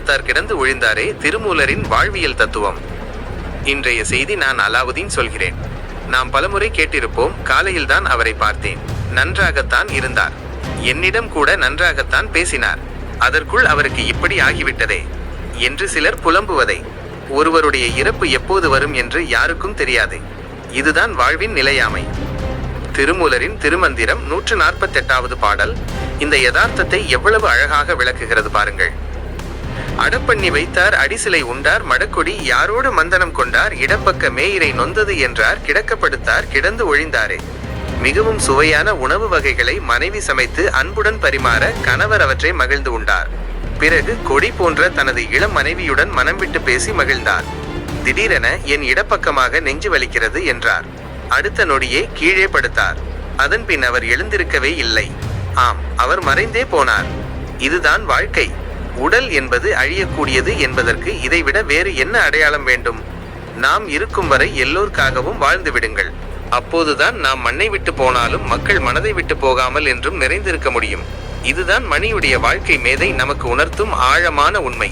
நன்றாகத்தார் கிடந்து ஒழிந்தாரே திருமூலரின் வாழ்வியல் தத்துவம். இன்றைய செய்தி நான் அலாவுதீன் சொல்கிறேன். நாம் பலமுறை கேட்டிருப்போம், காலையில்தான் அவரை பார்த்தேன், நன்றாகத்தான் இருந்தார், என்னிடம் கூட நன்றாகத்தான் பேசினார், அதற்குள் அவருக்கு இப்படி ஆகிவிட்டதே என்று சிலர் புலம்புவதை. ஒருவருடைய இறப்பு எப்போது வரும் என்று யாருக்கும் தெரியாது. இதுதான் வாழ்வின் நிலையாமை. திருமூலரின் திருமந்திரம் 148வது பாடல் இந்த யதார்த்தத்தை எவ்வளவு அழகாக விளக்குகிறது பாருங்கள். அடப்பண்ணி வைத்தார் அடிசிலை உண்டார் மடக்கொடி யாரோடு மந்தனம் கொண்டார் இடப்பக்க மேயிரை நொந்தது என்றார் கிடக்கப்படுத்தார் கிடந்து ஒழிந்தாரே. மிகவும் சுவையான உணவு வகைகளை மனைவி சமைத்து அன்புடன் பரிமாற கணவர் அவற்றை மகிழ்ந்து உண்டார். பிறகு கொடி போன்ற தனது இளம் மனைவியுடன் மனம் விட்டு பேசி மகிழ்ந்தார். திடீரென என் இடப்பக்கமாக நெஞ்சு வலிக்கிறது என்றார். அடுத்த நொடியே கீழே படுத்தார். அதன் பின் அவர் எழுந்திருக்கவே இல்லை. ஆம், அவர் மறைந்தே போனார். இதுதான் வாழ்க்கை. உடல் என்பது அழியக்கூடியது என்பதற்கு இதைவிட வேறு என்ன அடையாளம் வேண்டும்? நாம் இருக்கும் வரை எல்லோருக்காகவும் வாழ்ந்து விடுங்கள். அப்போதுதான் நாம் மண்ணை விட்டு போனாலும் மக்கள் மனதை விட்டு போகாமல் என்றும் நிறைந்திருக்க முடியும். இதுதான் மணியுடைய வாழ்க்கை மேதை நமக்கு உணர்த்தும் ஆழமான உண்மை.